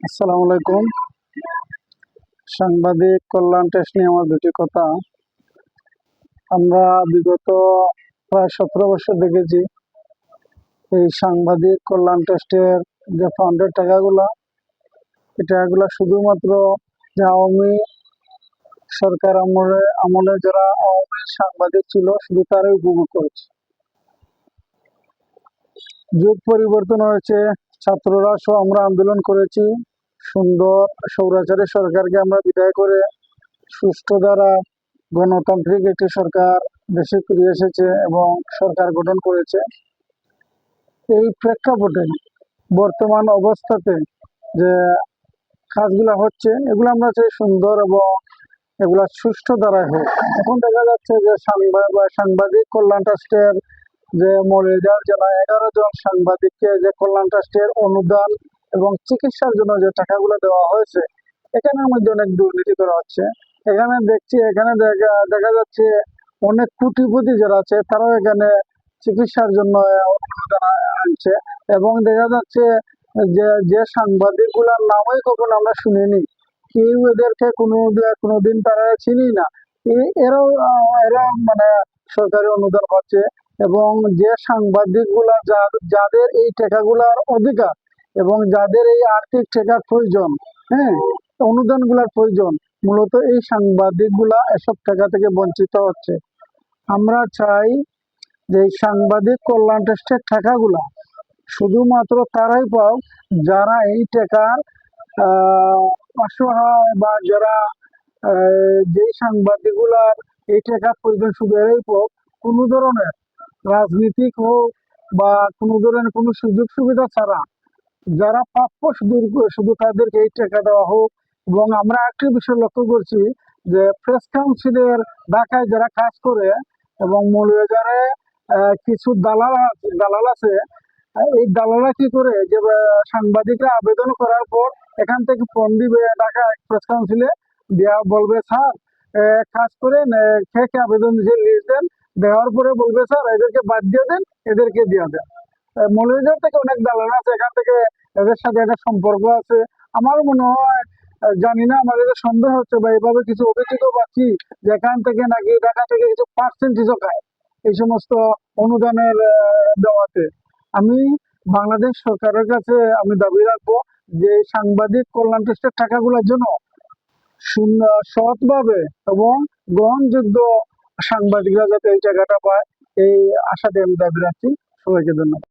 আসসালামু আলাইকুম। সাংবাদিক কল্যাণ ট্রাস্ট নিয়ে আমার দুটি কথা। আমরা বিগত প্রায় 17 বছর দেখেছি এই সাংবাদিক কল্যাণ ট্রাস্টের যে ফান্ডের টাকাগুলা, এই টাকাগুলা শুধুমাত্র যে আওয়ামী সরকার আমলে যারা আওয়ামী সাংবাদিক ছিল শুধু তারাই উপভোগ করেছে। যুগ পরিবর্তন হয়েছে, ছাত্ররা সহ আমরা আন্দোলন করেছি। সুন্দর স্বৈরাচারী সরকারকে আমরা বিদায় করে সুষ্ঠু দ্বারা গণতান্ত্রিক একটি সরকার দেশে ফিরে এসেছে এবং সরকার গঠন করেছে। এই প্রেক্ষাপটে বর্তমান অবস্থাতে যে কাজগুলা হচ্ছে, এগুলো আমরা চাই সুন্দর এবং এগুলা সুষ্ঠু দ্বারাই হোক। এখন দেখা যাচ্ছে যে সাংবাদিক কল্যাণ ট্রাস্টের যে মৌলভীবাজার জেলায় 11 জন সাংবাদিককে যে কল্যাণ ট্রাস্টের অনুদান এবং চিকিৎসার জন্য যে টাকাগুলো দেওয়া হয়েছে, এখানের মধ্যে অনেক দুর্নীতি করা হচ্ছে। এখানে দেখা যাচ্ছে অনেক কোটিপতি যারা আছে তারাও এখানে চিকিৎসার জন্য অনুদান আনছে এবং দেখা যাচ্ছে যে সাংবাদিক গুলার নামই কখনো আমরা শুনিনি, কেউ এদেরকে কোনোদিন তারা চিনি না, এরা মানে সরকারি অনুদান পাচ্ছে। এবং যে সাংবাদিক গুলা যাদের এই টাকাগুলার অধিকার এবং যাদের এই আর্থিক টাকার প্রয়োজন, হ্যাঁ, অনুদান গুলার প্রয়োজন, মূলত এই সাংবাদিক গুলা এসব টাকা থেকে বঞ্চিত হচ্ছে। আমরা চাই যে এই সাংবাদিক কল্যাণ ট্রাস্টের টাকাগুলা শুধুমাত্র তারাই পাও যারা এই টাকার অসহায় বা যারা যেই সাংবাদিক গুলার এই টাকার প্রয়োজন শুধু এরাই পাও। কোনো ধরনের রাজনীতিক হোক বা কোনো ধরনের কোনো সুযোগ সুবিধা ছাড়া যারা প্রাপ্য শুধু তাদেরকে এই টাকা দেওয়া হোক। এবং আমরা একটি বিষয় লক্ষ্য করছি যে প্রেস কাউন্সিলের ঢাকায় যারা কাজ করে এবং মৌলভীবাজারে কিছু দালাল আছে, এই দালালরা কি করে যে সাংবাদিকরা আবেদন করার পর এখান থেকে ফর্ম দিবে ঢাকা প্রেস কাউন্সিলে, দেওয়া বলবে স্যার কাজ করেন, কে কে আবেদন দিয়েছে লিস্ট দেন, দেওয়ার পরে বলবে স্যার এদেরকে বাদ দিয়ে দেন, এদেরকে দিয়ে দেন। মৌলভীবাজার থেকে অনেক দালাল আছে, এখান থেকে এদের সাথে একটা সম্পর্ক আছে। আমার মনে হয়, জানি না, আমাদের সন্দেহ হচ্ছে বা এভাবে কিছু অভিযোগ পাচ্ছি যেখান থেকে নাকি ঢাকা থেকে কিছু পার্সেন্টেজও খায় এই সমস্ত অনুদানের দেওয়াতে। আমি বাংলাদেশ সরকারের কাছে আমি দাবি রাখবো যে সাংবাদিক কল্যাণ ট্রাস্টের টাকাগুলোর জন্য সৎভাবে এবং গ্রহণযোগ্য সাংবাদিকরা যাতে এই জায়গাটা পায়, এই আশাতে আমি দাবি রাখছি। সবাইকে ধন্যবাদ।